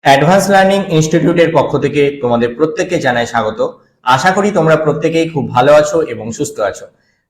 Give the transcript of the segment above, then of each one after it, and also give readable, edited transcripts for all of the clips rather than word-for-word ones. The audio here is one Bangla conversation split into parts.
অ্যাডভান্স লার্নিং ইনস্টিটিউটের পক্ষ থেকে তোমাদের প্রত্যেককে জানাই স্বাগত। আশা করি তোমরা প্রত্যেকেই খুব ভালো আছো এবং সুস্থ আছো।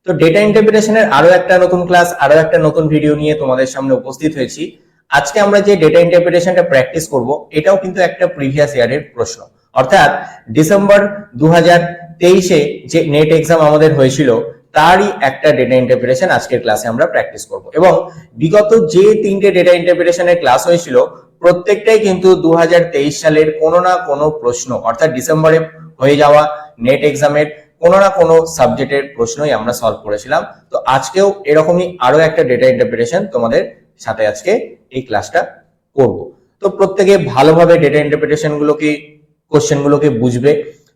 তো ডেটা ইন্টারপ্রিটেশনের আরো একটা নতুন ক্লাস, আরো একটা নতুন ভিডিও নিয়ে তোমাদের সামনে উপস্থিত হয়েছি। আজকে আমরা যে ডেটা ইন্টারপ্রিটেশনটা প্র্যাকটিস করব, এটাও কিন্তু একটা প্রিভিয়াস ইয়ারের প্রশ্ন, অর্থাৎ ডিসেম্বর 2023-এ যে নেট এক্সাম আমাদের হয়েছিল তারই একটা ডেটা ইন্টারপ্রিটেশন আজকের ক্লাসে আমরা প্র্যাকটিস করব। এবং বিগত যে তিনটে ডেটা ইন্টারপ্রিটেশনের ক্লাস হয়েছিল প্রত্যেকটাই কিন্তু 2023 সালের কোনো না কোনো প্রশ্ন, অর্থাৎ ডিসেম্বরে হয়ে যাওয়া নেট এক্সামের কোনো না কোনো সাবজেক্টের প্রশ্নই আমরা সলভ করেছিলাম। তো আজকেও এরকমই আরো একটা ডেটা ইন্টারপ্রিটেশন তোমাদের সাথে আজকে এই ক্লাসটা করব। তো প্রত্যেকে ভালোভাবে ডেটা ইন্টারপ্রিটেশন গুলোকে, কোশ্চেন গুলোকে বুঝবে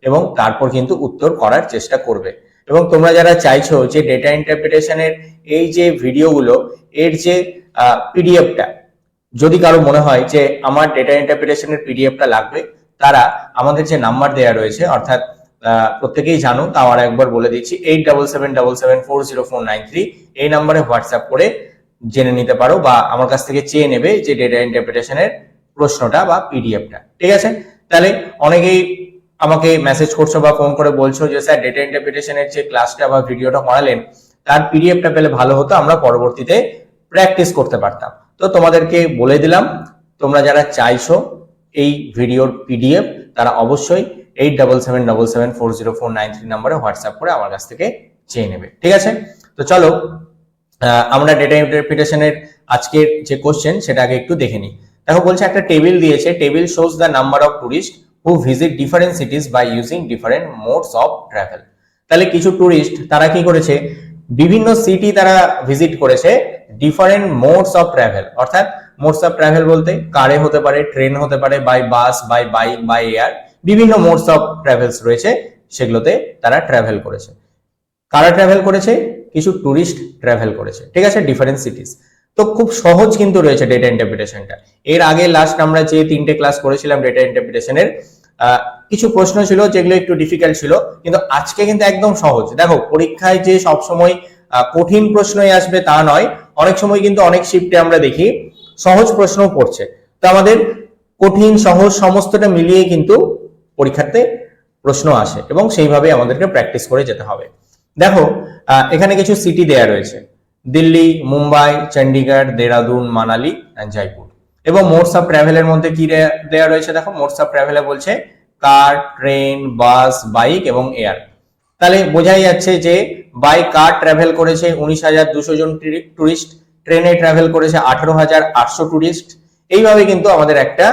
এবং তারপর কিন্তু উত্তর করার চেষ্টা করবে। এবং তোমরা যারা চাইছো যে ডেটা ইন্টারপ্রিটেশনের এই যে ভিডিওগুলো, এর যে পিডিএফটা, যদি কারো মনে হয় যে আমার ডেটা ইন্টারপ্রিটেশনের পিডিএফটা লাগবে, তারা আমাদের যে নাম্বার দেওয়া রয়েছে, অর্থাৎ প্রত্যেকেই জানো, তাও আর একবার বলে দিচ্ছি, 87774049 এই নাম্বারে হোয়াটসঅ্যাপ করে জেনে নিতে পারো বা আমার কাছ থেকে চেয়ে নেবে যে ডেটা ইন্টারপ্রিটেশনের প্রশ্নটা বা পিডিএফটা। ঠিক আছে? তাহলে অনেকেই আমাকে মেসেজ করছো বা ফোন করে বলছো যে স্যার ডেটা ইন্টারপ্রিটেশনের যে ক্লাসটা বা ভিডিওটা করালেন তার পিডিএফটা পেলে ভালো হতো, আমরা পরবর্তীতে প্র্যাকটিস করতে পারতাম। তো তোমাদেরকে বলে দিলাম, তোমরা যারা চাইছো এই ভিডিওর পিডিএফ তারা অবশ্যই 87774049 নাম্বারে হোয়াটসঅ্যাপ করে আমার কাছ থেকে চেয়ে নেবে। ঠিক আছে? তো চলো আমরা ডেটা ইন্টারপ্রিটেশনের আজকের যে কোশ্চেন সেটা আগে একটু দেখে নিই। দেখো বলছে একটা টেবিল দিয়েছে, table shows the number of tourist who visit different cities by using different modes of travel. তাহলে কিছু টুরিস্ট তারা কি করেছে, বিভিন্ন সিটি তারা ভিজিট করেছে ডিফারেন্ট মোডস অফ ট্রাভেল। অর্থাৎ মোডস অফ ট্রাভেল বলতে কারে হতে পারে, ট্রেন হতে পারে, by bus, by bike, by air, বিভিন্ন মোডস অফ ট্রাভেলস রয়েছে, সেগুলোতে তারা ট্রাভেল করেছে। কারা ট্রাভেল করেছে? কিছু টুরিস্ট ট্রাভেল করেছে। ঠিক আছে? ডিফারেন্ট সিটিজ। তো খুব সহজ কিন্তু রয়েছে ডেটা ইন্টারপ্রিটেশনটা। এর আগে লাস্ট আমরা যে তিনটে ক্লাস করেছিলাম ডেটা ইন্টারপ্রিটেশনের, কিছু প্রশ্ন ছিল যেগুলো একটু ডিফিকাল্ট ছিল, কিন্তু আজকে কিন্তু একদম সহজ। দেখো পরীক্ষায় যে সবসময় কঠিন প্রশ্নই আসবে তা নয়, অনেক সময় কিন্তু অনেক শিফটে আমরা দেখি সহজ প্রশ্নও পড়ছে। তো আমাদের কঠিন সহজ সমস্তটা মিলিয়ে কিন্তু পরীক্ষাতে প্রশ্ন আসে এবং সেইভাবে আমাদেরকে প্র্যাকটিস করে যেতে হবে। দেখো এখানে কিছু সিটি দেয়া রয়েছে, দিল্লি, মুম্বাই, চণ্ডীগড়, দেরাদুন, মানালি এন্ড জয়পুর। এবং মোডস অফ ট্রাভেলের মধ্যে কি দেয়া রয়েছে? দেখো মোডস অফ ট্রাভেলে বলছে কার, ট্রেন, বাস, বাইক এবং এয়ার। তাহলে বোঝাই যাচ্ছে যে বাই কার ট্রাভেল করেছে 19,200 জন টুরিস্ট, ট্রেনে ট্রাভেল করেছে 18,800 টুরিস্ট। এইভাবে কিন্তু আমাদের একটা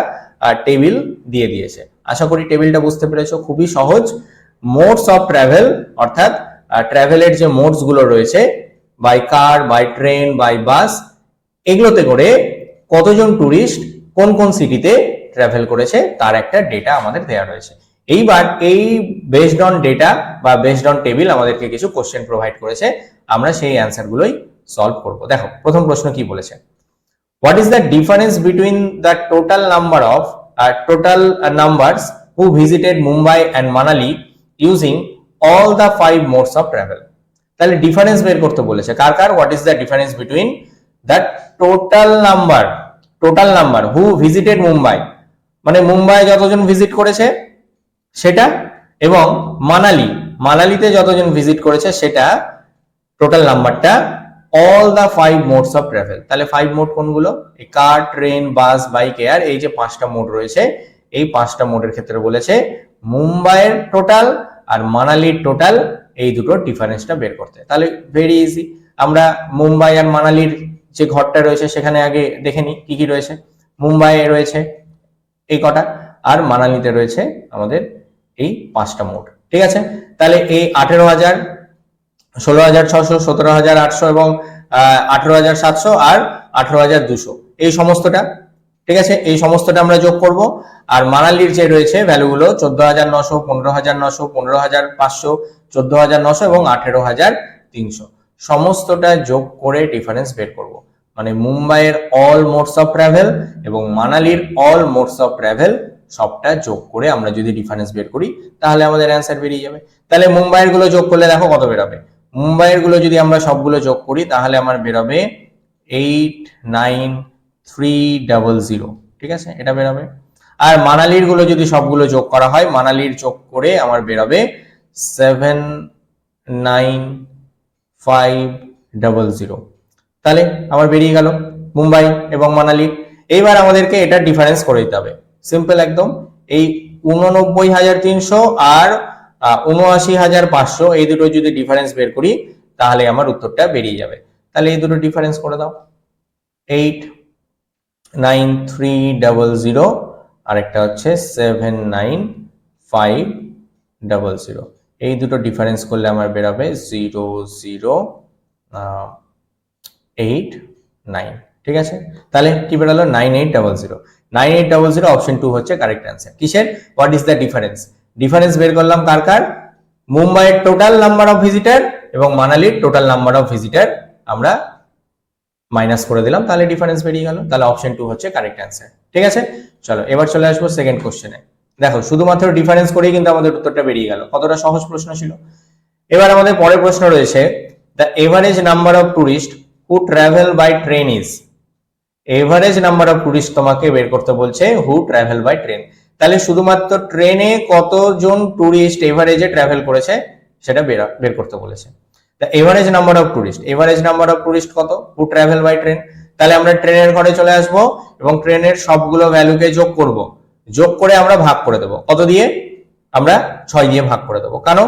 টেবিল দিয়ে দিয়েছে। আশা করি টেবিলটা বুঝতে পেরেছো, খুবই সহজ। মোডস অফ ট্রাভেল অর্থাৎ ট্রাভেলের যে মোডস গুলো রয়েছে, by car, by train, by bus, এগুলোতে করে কতজন টুরিস্ট কোন কোন সিটিতে ট্রাভেল করেছে তার একটা ডেটা আমাদের দেওয়া রয়েছে। এইবার এই বেসড অন ডেটা বা বেসড অন টেবিল আমাদেরকে কিছু কোশ্চেন প্রোভাইড করেছে, আমরা সেই অ্যান্সার গুলোই সলভ করব। দেখো প্রথম প্রশ্ন কি বলেছে, what is the difference between the total number of numbers who visited Mumbai and Manali using all the 5 modes of travel। তাহলে ডিফারেন্স বের করতে বলেছে কার কার, what is the difference between the total number who visited Mumbai, মানে মুম্বাই যতজন ভিজিট করেছে সেটা, এবং মানালিতে যতজন ভিজিট করেছে সেটা, টোটাল নাম্বারটা, all the 5 modes of travel. তাহলে 5 মোড কোনগুলো? এই car, train, bus, bike, air, এই যে 5টা মোড রয়েছে, এই 5টা মোডের ক্ষেত্রে বলেছে মুম্বাইয়ের টোটাল আর মানালির টোটাল, এই দুটোর ডিফারেন্সটা বের করতে। তাহলে ভেরি ইজি, আমরা মুম্বাই আর মানালির যে ঘরটা রয়েছে সেখানে আগে দেখে নিই কি কি রয়েছে। মুম্বাইয়ে রয়েছে এই কটা, আর মানালিতে রয়েছে আমাদের এই 5টা মোড। ঠিক আছে? তাহলে এই 18,000, 16,600, 17,800 এবং 18,700 আর 18,200, এই সমস্তটা। ঠিক আছে? এই সমস্তটা আমরা যোগ করব। আর মানালির যে রয়েছে ভ্যালুগুলো 14,900, 15,900, 15,500, 14,900 এবং 18,300, সমস্তটা যোগ করে ডিফারেন্স বের করব। মানে মুম্বাইয়ের অল মোডস অফ ট্রাভেল এবং মানালির অল মোডস অফ ট্রাভেল সবটা যোগ করে আমরা যদি ডিফারেন্স বের করি তাহলে আমাদের অ্যান্সার বেরিয়ে যাবে। তাহলে মুম্বাইয়ের গুলো যোগ করলে দেখো কত বেরোবে। মুম্বাইয়ের গুলো যদি আমরা সবগুলো যোগ করি তাহলে আমার বেরোবে 89300। ঠিক আছে? এটা বেরোবে। আর মানালির গুলো যদি সবগুলো যোগ করা হয়, মানালির যোগ করে আমার বেরোবে 79500। তাহলে আমার বেরিয়ে গেল মুম্বাই এবং মানালি। এইবার আমাদেরকে এটা ডিফারেন্স করে দিতে হবে, সিম্পল একদম। এই 89,300 আর 79,500 এই দুটো যদি ডিফারেন্স বের করি তাহলে আমার উত্তরটা বেরিয়ে যাবে। তাহলে এই দুটো ডিফারেন্স করে দাও, 89300 আর একটা হচ্ছে 79500। এই দুটো ডিফারেন্স করলে আমার বেরোবে 008,9। ঠিক আছে, তাহলে কি বেরোলো 9800। 9800 অপশন 2 হচ্ছে কারেক্ট অ্যান্সার। কিসের? What is the difference? Difference বের করলাম কার কার? মুম্বাইয়ের টোটাল নাম্বার অফ ভিজিটার এবং মানালির টোটাল নাম্বার অফ ভিজিটার আমরা মাইনাস করে দিলাম, তাহলে ডিফারেন্স বেরিয়ে গেল। তাহলে অপশন 2 হচ্ছে কারেক্ট অ্যান্সার। ঠিক আছে, চলো এবার চলে আসবো সেকেন্ড কোশ্চেনে। দেখো শুধুমাত্র ডিফারেন্স করেই কিন্তু আমাদের উত্তরটা বেরিয়ে গেল, কতটা সহজ প্রশ্ন ছিল। এবার আমাদের পরের প্রশ্ন রয়েছে, the average number of tourist who travel by train is. Average number of tourist তোমাকে বের করতে বলছে হু ট্রাভেল বাই ট্রেন। তাহলে শুধুমাত্র ট্রেনে কতজন টুরিস্ট এভারেজে ট্রাভেল করেছে সেটা বের করতে বলেছে। The average number of tourist, average number of tourist কত হু ট্রাভেল বাই ট্রেন। তাহলে আমরা ট্রেনের ঘরে চলে আসবো এবং ট্রেনের সবগুলো ভ্যালুকে যোগ করব, যোগ করে আমরা ভাগ করে দেবো। কত দিয়ে? আমরা 6 দিয়ে ভাগ করে দেবো। কেন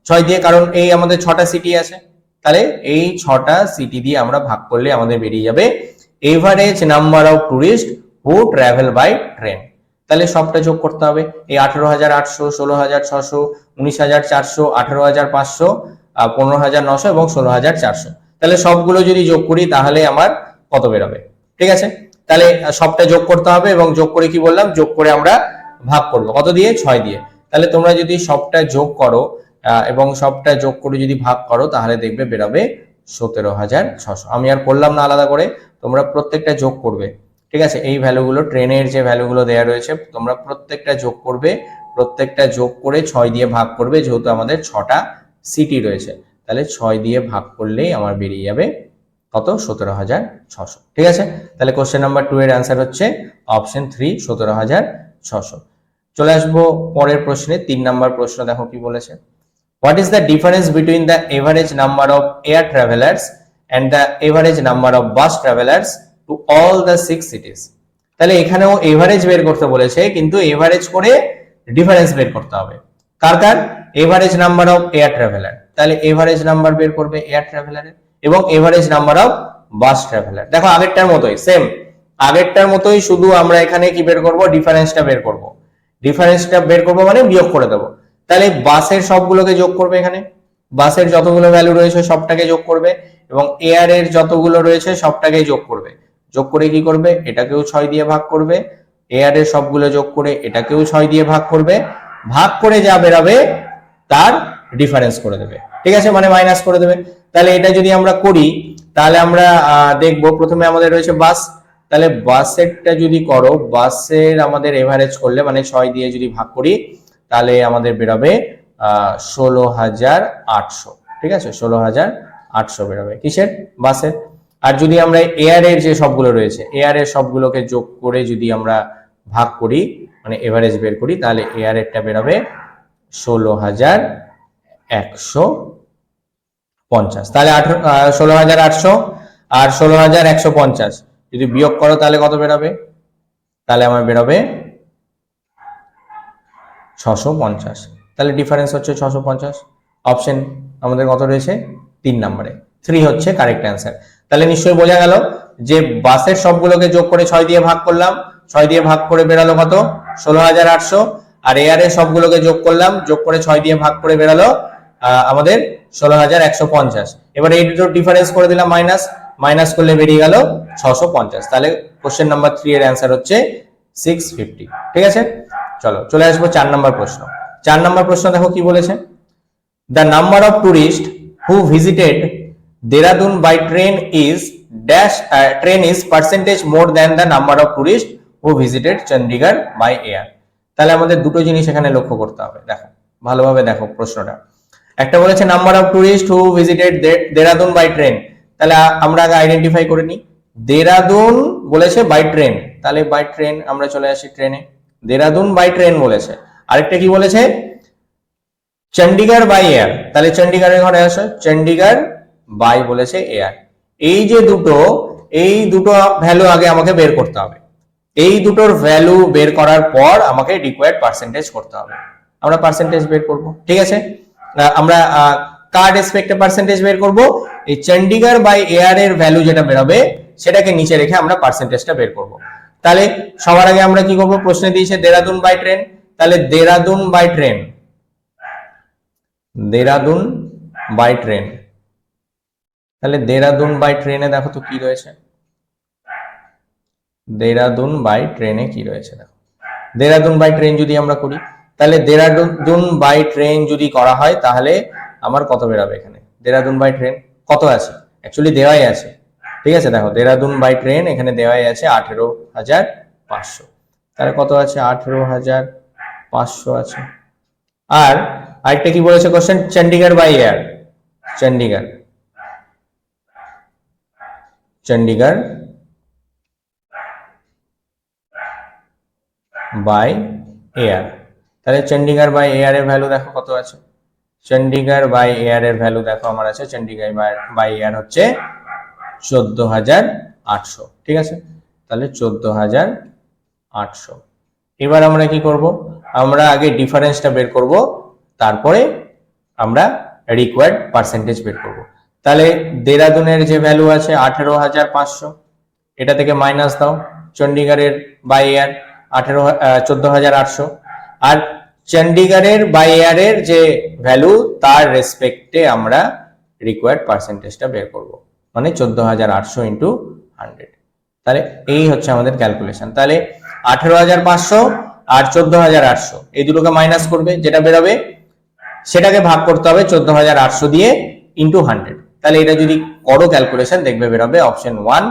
6 দিয়ে? কারণ এই আমাদের 6টা সিটি আছে, তাহলে এই 6টা সিটি দিয়ে আমরা ভাগ করলে আমাদের বেরিয়ে যাবে average number of tourist who travel by train. তাহলে সবটা যোগ করতে হবে, এই 18,800, 16,600, 19,400, 18,500, 15,900 এবং 16,400। তাহলে সবগুলো যদি যোগ করি তাহলে আমার কত বেরোবে? ঠিক আছে, তাহলে সবটা যোগ করতে হবে এবং যোগ করে কি বললাম, যোগ করে আমরা ভাগ করবো কত দিয়ে? 6 দিয়ে। তাহলে তোমরা যদি সবটা যোগ করো এবং সবটা যোগ করে যদি ভাগ করো তাহলে দেখবে বেরোবে 17,600। আমি আর করলাম না আলাদা করে, তোমরা প্রত্যেকটা যোগ করবে। ঠিক আছে, এই ভ্যালুগুলো ট্রেনের যে ভ্যালুগুলো দেওয়া রয়েছে তোমরা প্রত্যেকটা যোগ করবে, প্রত্যেকটা যোগ করে 6 দিয়ে ভাগ করবে, যেহেতু আমাদের 6টা সিটি রয়েছে। তাহলে 6 দিয়ে ভাগ করলেই আমার বেরিয়ে যাবে কত? 17,600। ঠিক আছে, তাহলে কোশ্চেন নাম্বার 2 এর অ্যান্সার হচ্ছে অপশন 3, 17,600। চলে আসবো পরের প্রশ্নে, 3 নাম্বার প্রশ্ন। দেখো কি বলেছে, what is the difference between the average number of air travellers and the average number of bus travellers to all the 6 cities. তাহলে এখানেও এভারেজ বের করতে বলেছে, কিন্তু এভারেজ করে ডিফারেন্স বের করতে হবে। কার কার? Average number of air traveller. তাহলে এভারেজ নাম্বার বের করবে এয়ার ট্রাভেলারের এবং average number of bus traveller. দেখো আগেরটার মতোই সেম, আগেরটার মতোই, শুধু আমরা এখানে কি বের করব? ডিফারেন্সটা বের করব। ডিফারেন্সটা বের করব মানে বিয়োগ করে দেবো। তাহলে বাসের সবগুলোকে যোগ করবে, এখানে বাসের যতগুলো ভ্যালু রয়েছে সবটাকে যোগ করবে এবং এয়ারের যতগুলো রয়েছে সবটাকে যোগ করবে। যোগ করে কি করবে? এটাকেও 6 দিয়ে ভাগ করবে, এয়ারের সবগুলো যোগ করে এটাকেও 6 দিয়ে ভাগ করবে, ভাগ করে যা বেরাবে তার ডিফারেন্স করে দেবে। ঠিক আছে, মানে মাইনাস করে দেবে। তাহলে এটা যদি আমরা করি তাহলে আমরা দেখবো প্রথমে আমাদের রয়েছে বাস। তাহলে বাসেরটা যদি করো, বাসের আমাদের এভারেজ করলে মানে 6 দিয়ে যদি ভাগ করি তাহলে আমাদের বেরোবে 16,800। ঠিক আছে, 16,800 বেরোবে কিসের? বাসের। আর যদি আমরা এয়ারের যে সবগুলো রয়েছে এয়ারের সবগুলোকে যোগ করে যদি আমরা ভাগ করি মানে এভারেজ বের করি তাহলে এয়ারেরটা বেরোবে 16,150। তাহলে 16,800 আর 16,150 যদি বিয়োগ করো তাহলে কত বেরোবে? তাহলে আমার বেরোবে 650। তাহলে ডিফারেন্স হচ্ছে 650। অপশন আমাদের কত রয়েছে? 3 নম্বরে, 3 হচ্ছে কারেক্ট অ্যান্সার। তাহলে নিশ্চয়ই বোঝা গেল যে বাসের সবগুলোকে যোগ করে 6 দিয়ে ভাগ করলাম, 6 দিয়ে ভাগ করে বেরালো কত? 16,800। আর এয়ারের সবগুলোকে যোগ করলাম, যোগ করে 6 দিয়ে ভাগ করে বেরালো আমাদের 16,150। এবার এই দুটো ডিফারেন্স করে দিলাম মাইনাস, মাইনাস করলে বেরিয়ে গেল 650। তাহলে কোশ্চেন নাম্বার 3 এর অ্যান্সার হচ্ছে 650। ঠিক আছে, চলো চলে আসবো 4 নম্বর প্রশ্ন। 4 নম্বর প্রশ্ন দেখো কি বলেছে, the number of tourist who visited Dehradun by train is dash, train is percentage more than the number of tourist who visited Chandigarh by air. তাহলে আমাদের দুটো জিনিস এখানে লক্ষ্য করতে হবে। দেখো ভালোভাবে দেখো প্রশ্নটা। একটা বলেছে number of tourist who visited Dehradun by train. তাহলে আমরা আগে আইডেন্টিফাই করে নিই। দেরাদুন বলেছে বাই ট্রেন, তাহলে বাই ট্রেন আমরা চলে আসি ট্রেনে। দেরাদুন বাই ট্রেন বলেছে। আরেকটা কি বলেছে, চণ্ডীগড় বাই এয়ার, তাহলে চণ্ডীগড়ের ঘরে আসো, চণ্ডীগড় বাই বলেছে এয়ার। এই যে এই দুটো ভ্যালু আগে আমাকে বের করতে হবে। এই দুটোর ভ্যালু বের করার পর আমাকে রিকোয়ার্ড পার্সেন্টেজ করতে হবে। আমরা পার্সেন্টেজ বের করব, ঠিক আছে। আমরা কার রেসপেক্টে পার্সেন্টেজ বের করব, এই চণ্ডীগড় বাই এয়ার এর ভ্যালু যেটা বেরোবে সেটাকে নিচে রেখে আমরা পার্সেন্টেজটা বের করব। তাহলে সবার আগে আমরা কি করব, প্রশ্নে দিয়েছে দেরাদুন বাই ট্রেন, তাহলে Dehradun by train, Dehradun by train, তাহলে দেরাদুন বাই ট্রেনে দেখো তো কি রয়েছে, দেরাদুন বাই ট্রেনে কি রয়েছে দেখো। দেরাদুন বাই ট্রেন যদি আমরা করি, তাহলে দেরাদুন বাই ট্রেন যদি করা হয় তাহলে আমার কত বেরাবে এখানে, দেরাদুন বাই ট্রেন কত আছে, অ্যাকচুয়ালি দেওয়াই আছে, ঠিক আছে। দেখো দেরাদুন বাই ট্রেন এখানে দেওয়াই আছে 18,500, তাহলে কত আছে 18,500 আছে। আর আরেকটা কি বলেছে question, Chandigarh by air, Chandigarh, Chandigarh by air, তাহলে চণ্ডীগড় বাই এয়ার এর ভ্যালু দেখো কত আছে, চণ্ডীগড় বাই এয়ার এর ভ্যালু দেখো আমার আছে, চণ্ডীগড় বাই এয়ার হচ্ছে 14,800, ঠিক আছে। তাহলে 14,800। এবার আমরা কি করব, আমরা আগে ডিফারেন্সটা বের করব, তারপরে আমরা রিকোয়ার্ড পার্সেন্টেজ বের করব। তাহলে দেরাদুনের যে ভ্যালু আছে 18,500, এটা থেকে মাইনাস দাও চণ্ডীগড়ের বাই এয়ার 14,800, আর চণ্ডীগড়ের বাই এয়ারের যে ভ্যালু তার রেসপেক্টে আমরা রিকোয়ার্ড পার্সেন্টেজটা বের করব, মানে 14,800 ইন্টু 100। তাহলে এই হচ্ছে আমাদের ক্যালকুলেশন। তাহলে 18,500 আর 14,800 এই দুটোকে মাইনাস করবে, যেটা বেরোবে সেটাকে ভাগ করতে হবে 14,800 দিয়ে ইন্টু 100। তাহলে এটা যদি করো ক্যালকুলেশন দেখবে বেরোবে অপশন 1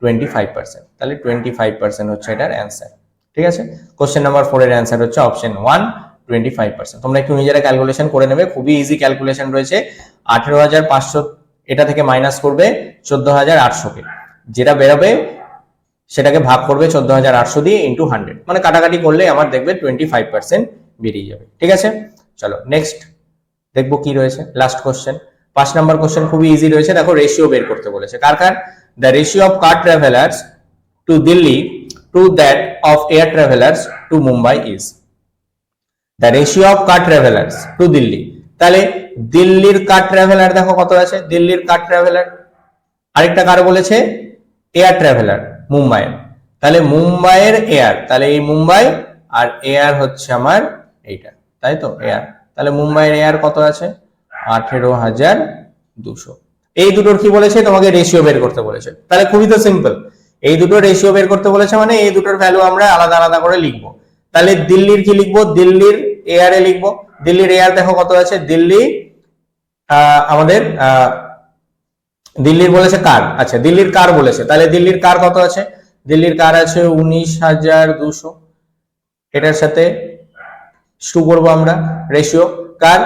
25%। তাহলে 25% হচ্ছে এটার অ্যান্সার, ঠিক আছে। কোশ্চেন নাম্বার 4 এর অ্যান্সার হচ্ছে অপশন 1 25%। তোমরা একটু নিজেরা ক্যালকুলেশন করে নেবে, খুবই ইজি ক্যালকুলেশন রয়েছে। 18,500 এটা থেকে মাইনাস করবে 14,800 কে, যেটা বেরোবে সেটাকে ভাগ করবে 14,800 দিয়ে ইন্টু 100, মানে কাটাকাটি করলে আমার দেখবে 25% বেরিয়ে যাবে, ঠিক আছে। চলো নেক্সট দেখবো কি রয়েছে, লাস্ট কোশ্চেন 5 নাম্বার কোশ্চেন খুবই ইজি রয়েছে। দেখো রেশিও বের করতে বলেছে, কার কার, the ratio of car travellers to Delhi to that of air travellers to Mumbai is, the ratio of car travellers to Delhi. তাহলে দিল্লির কার ট্রাভেলার দেখো কত আছে, দিল্লির কার ট্রাভেলার, আরেকটা কার বলেছে এয়ার ট্রাভেলার মুম্বাইয়ের, তাহলে মুম্বাইয়ের এয়ার, তাহলে এই মুম্বাই আর এয়ার হচ্ছে আমার এইটা, তাই তো এয়ার, তাহলে মুম্বাইয়ের এয়ার কত আছে 18,200। এই দুটোর কি বলেছে, তোমাকে রেশিও বের করতে বলেছে। তাহলে খুবই তো সিম্পল, এই দুটোর রেশিও বের করতে বলেছে মানে এই দুটোর ভ্যালু আমরা আলাদা আলাদা করে লিখবো। তাহলে দিল্লির কি লিখবো, দিল্লির এয়ারে লিখবো, দিল্লির এয়ার দেখো কত আছে, দিল্লি আমাদের দিল্লির বলেছে কার, আচ্ছা দিল্লির কার বলেছে, তাহলে দিল্লির কার কত আছে, দিল্লির কার আছে 19,200, এটার সাথে শুরু করবো আমরা রেশিও কার,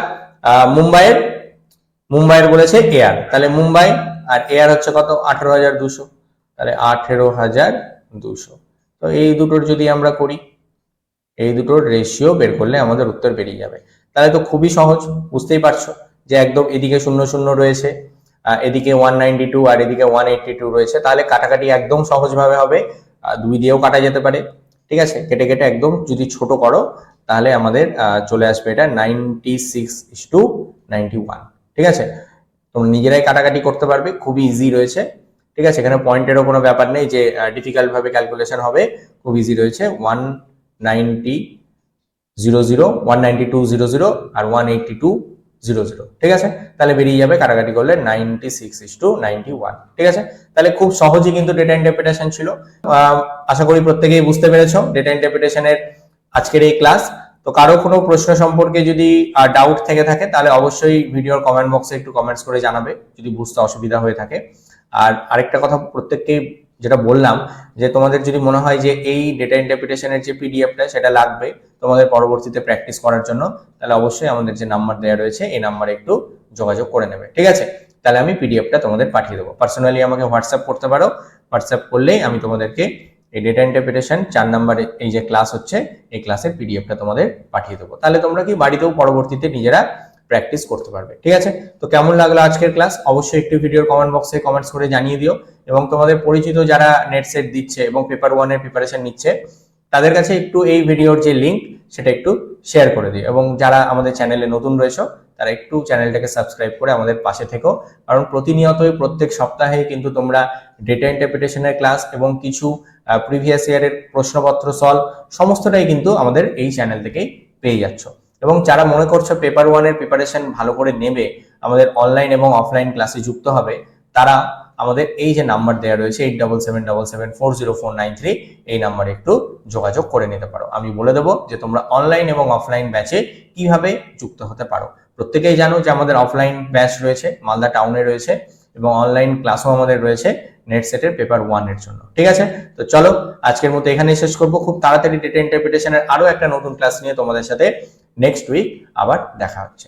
মুম্বাইয়ের বলেছে এয়ার, তাহলে মুম্বাই আর এয়ার হচ্ছে কত 18,200, তাহলে 18,200। তো এই দুটোর যদি আমরা করি, এই দুটোর রেশিও বের করলে আমাদের উত্তর বেরিয়ে যাবে। তাহলে তো খুবই সহজ, বুঝতেই পারছো যে একদম এদিকে 0 রয়েছে, এদিকে 192 আর এদিকে 182 রয়েছে, তাহলে কাটাকাটি একদম সহজভাবে হবে, 2 দিয়েও কাটা যেতে পারে, ঠিক আছে। কেটে কেটে একদম যদি ছোট করো তাহলে আমাদের চলে আসবে এটা 96:91, ঠিক আছে। তোমরা নিজেরাই কাটাকাটি করতে পারবে, খুবই ইজি রয়েছে, ঠিক আছে। এখানে পয়েন্টেরও কোনো ব্যাপার নেই যে ডিফিকাল্ট ভাবে ক্যালকুলেশন হবে, খুব ইজি রয়েছে। 192.00 192.00 আর 182.00, ঠিক আছে। তাহলে বেরিয়ে যাবে কাটাকাটি করলে 96:91, ঠিক আছে। তাহলে খুব সহজই কিন্তু ডেটা ইন্টারপ্রিটেশন ছিল। আশা করি প্রত্যেকেই বুঝতে পেরেছো ডেটা ইন্টারপ্রিটেশনের আজকের এই ক্লাস। তো কারো কোনো প্রশ্ন সম্পর্কে যদি ডাউট থেকে থাকে তাহলে অবশ্যই ভিডিওর কমেন্ট বক্সে একটু কমেন্টস করে জানাবে যদি বুঝতে অসুবিধা হয়ে থাকে। আর আরেকটা কথা প্রত্যেককে যেটা বললাম, যে তোমাদের যদি মনে হয় যে এই ডেটা ইন্টারপ্রিটেশনের যে পিডিএফটা সেটা লাগবে তোমাদের পরবর্তীতে প্র্যাকটিস করার জন্য, তাহলে অবশ্যই আমাদের যে নাম্বার দেওয়া রয়েছে এই নাম্বারে একটু যোগাযোগ করে নেবে, ঠিক আছে। তাহলে আমি পিডিএফটা তোমাদের পাঠিয়ে দেবো। পার্সোনালি আমাকে হোয়াটসঅ্যাপ করতে পারো, হোয়াটসঅ্যাপ করলেই আমি তোমাদেরকে এই ডেটা ইন্টারপ্রিটেশন 4 নম্বরে এই যে ক্লাস হচ্ছে এই ক্লাসের পিডিএফটা তোমাদের পাঠিয়ে দেবো, তাহলে তোমরা কি বাড়িতেও পরবর্তীতে নিজেরা প্র্যাকটিস করতে পারবে। ঠিক আছে, তো কেমন লাগলো আজকের ক্লাস অবশ্যই একটু ভিডিওর কমেন্ট বক্সে কমেন্টস করে জানিয়ে দিও, এবং তোমাদের পরিচিত যারা নেট সেট দিচ্ছে এবং পেপার 1 এর প্রিপারেশন নিচ্ছে তাদের কাছে একটু এই ভিডিওর যে লিংক সেটা একটু শেয়ার করে দিও, এবং যারা আমাদের চ্যানেলে নতুন রয়েছে তারা একটু চ্যানেলটাকে সাবস্ক্রাইব করে আমাদের পাশে থেকো, কারণ প্রতিনিয়তই প্রত্যেক সপ্তাহে কিন্তু তোমরা ডেটা ইন্টারপ্রিটেশনের ক্লাস এবং কিছু প্রিভিয়াস ইয়ারের প্রশ্নপত্র সলভ সমস্তটাই কিন্তু আমাদের এই চ্যানেল থেকেই পেয়ে যাচ্ছ। এবং যারা মনে করছো পেপার 1 এর প্রিপারেশন ভালো করে নেবে, আমাদের অনলাইন এবং অফলাইন ক্লাসে যুক্ত হবে, তারা আমাদের এই যে নাম্বার দেওয়া রয়েছে 8777740493 এই নাম্বারে একটু যোগাযোগ করে নিতে পারো। আমি বলে দেবো যে তোমরা অনলাইন এবং অফলাইন ব্যাচে কিভাবে যুক্ত হতে পারো। প্রত্যেকেই জানো যে আমাদের অফলাইন ব্যাচ রয়েছে মালদা টাউনে রয়েছে, এবং অনলাইন ক্লাসও আমাদের রয়েছে নেট সেটের পেপার 1 এর জন্য। ঠিক আছে, তো চলো আজকের মতো এখানেই শেষ করবো। খুব তাড়াতাড়ি ডেটা ইন্টারপ্রিটেশনের আরো একটা নতুন ক্লাস নিয়ে তোমাদের সাথে নেক্সট উইক আবার দেখা হচ্ছে।